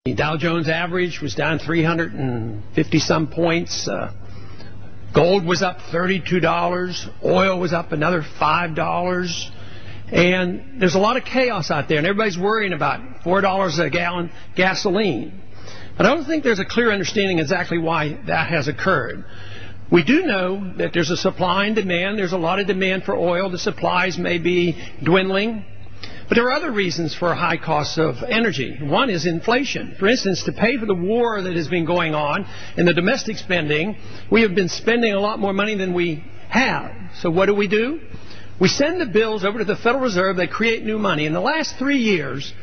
The Dow Jones average was down 350-some points. Gold was up $32. Oil was up another $5. And there's a lot of chaos out there, and everybody's worrying about $4 a gallon gasoline. But I don't think there's a clear understanding exactly why that has occurred. We do know that there's a supply and demand. There's a lot of demand for oil. The supplies may be dwindling. But there are other reasons for high costs of energy. One is inflation. For instance, to pay for the war that has been going on and the domestic spending, we have been spending a lot more money than we have. So what do? We send the bills over to the Federal Reserve. They create new money. In the last 3 years,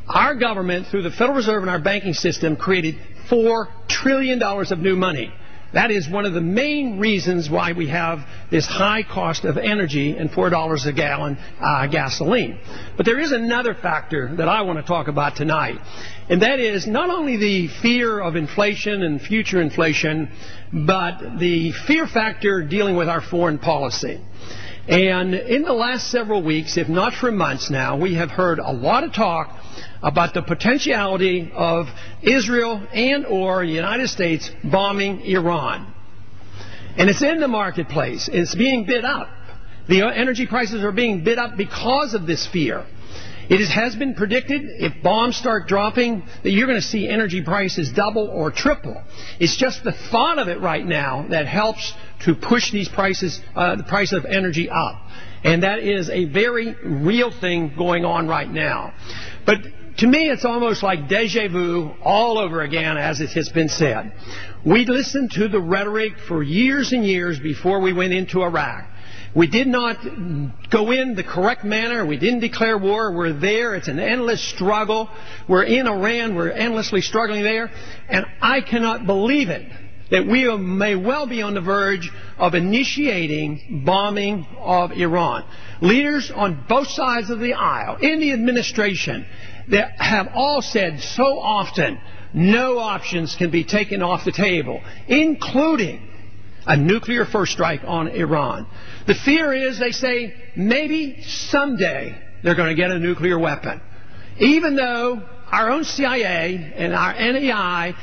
our government, through the Federal Reserve and our banking system, created $4 trillion of new money. That is one of the main reasons why we have this high cost of energy and $4 a gallon gasoline. But there is another factor that I want to talk about tonight, and that is not only the fear of inflation and future inflation, but the fear factor dealing with our foreign policy. And in the last several weeks, if not for months now, we have heard a lot of talk about the potentiality of Israel and or the United States bombing Iran. And it's in the marketplace. It's being bid up. The energy prices are being bid up because of this fear. It has been predicted if bombs start dropping that you're going to see energy prices double or triple. It's just the thought of it right now that helps to push these prices, the price of energy up. And that is a very real thing going on right now. But to me, it's almost like deja vu all over again, as it has been said. We listened to the rhetoric for years and years before we went into Iraq. We did not go in the correct manner. We didn't declare war. We're there. It's an endless struggle. We're in Iran. We're endlessly struggling there. And I cannot believe it that we may well be on the verge of initiating bombing of Iran. Leaders on both sides of the aisle in the administration that have all said so often no options can be taken off the table, including a nuclear first strike on Iran. The fear is, they say, maybe someday they're going to get a nuclear weapon. Even though our own CIA and our NEI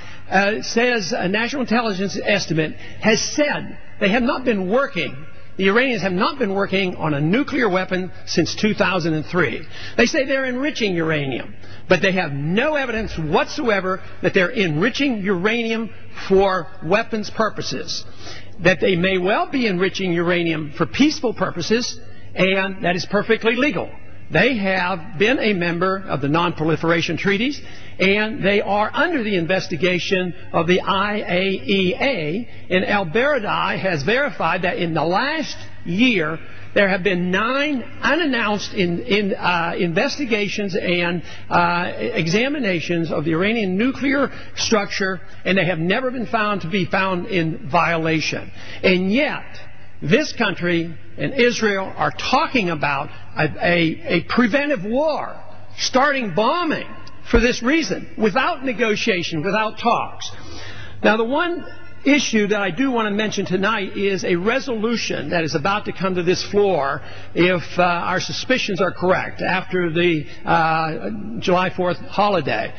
says a national intelligence estimate has said they have not been working. The Iranians have not been working on a nuclear weapon since 2003. They say they're enriching uranium, but they have no evidence whatsoever that they're enriching uranium for weapons purposes. That they may well be enriching uranium for peaceful purposes, and that is perfectly legal. They have been a member of the non-proliferation treaties, and they are under the investigation of the IAEA, and El-Baradei has verified that in the last year there have been 9 unannounced investigations and examinations of the Iranian nuclear structure, and they have never been found to be found in violation. And yet, this country and Israel are talking about a preventive war, starting bombing for this reason, without negotiation, without talks. Now, the one issue that I do want to mention tonight is a resolution that is about to come to this floor if our suspicions are correct after the July 4th holiday.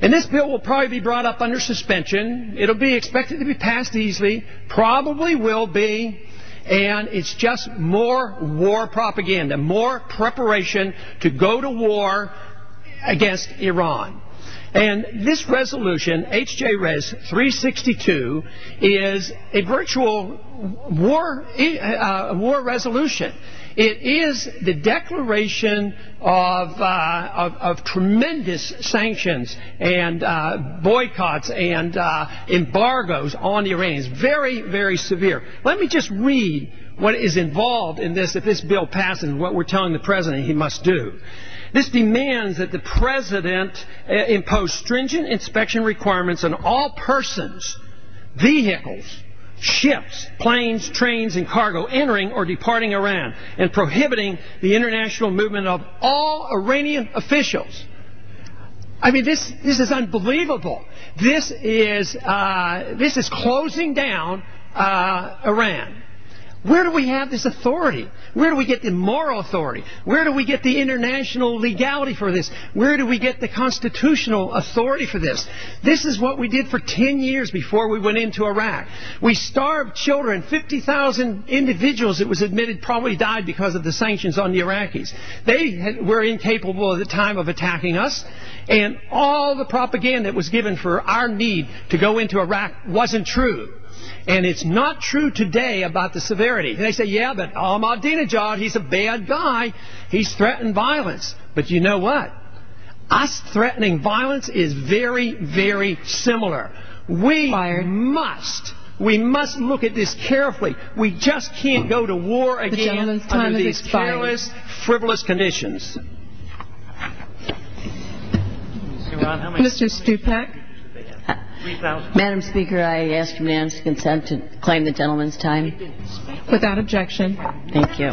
And this bill will probably be brought up under suspension. It'll be expected to be passed easily, probably will be. And it's just more war propaganda, more preparation to go to war against Iran. And this resolution, H.J. Res. 362, is a virtual war resolution. It is the declaration of tremendous sanctions and boycotts and embargoes on the Iranians. Very, very severe. Let me just read what is involved in this if this bill passes and what we're telling the President he must do. This demands that the President impose stringent inspection requirements on all persons, vehicles, ships, planes, trains, and cargo entering or departing Iran, and prohibiting the international movement of all Iranian officials. I mean, this is unbelievable. This is closing down Iran. Where do we have this authority? Where do we get the moral authority? Where do we get the international legality for this? Where do we get the constitutional authority for this? This is what we did for 10 years before we went into Iraq. We starved children. 50,000 individuals, it was admitted, probably died because of the sanctions on the Iraqis. They were incapable at the time of attacking us. And all the propaganda that was given for our need to go into Iraq wasn't true. And it's not true today about the severity. They say, yeah, but Ahmadinejad, he's a bad guy. He's threatened violence. But you know what? Us threatening violence is very, very similar. We must look at this carefully. We just can't go to war again under these careless, frivolous conditions. Mr. Stupak. Madam Speaker, I ask unanimous consent to claim the gentleman's time. Without objection. Thank you.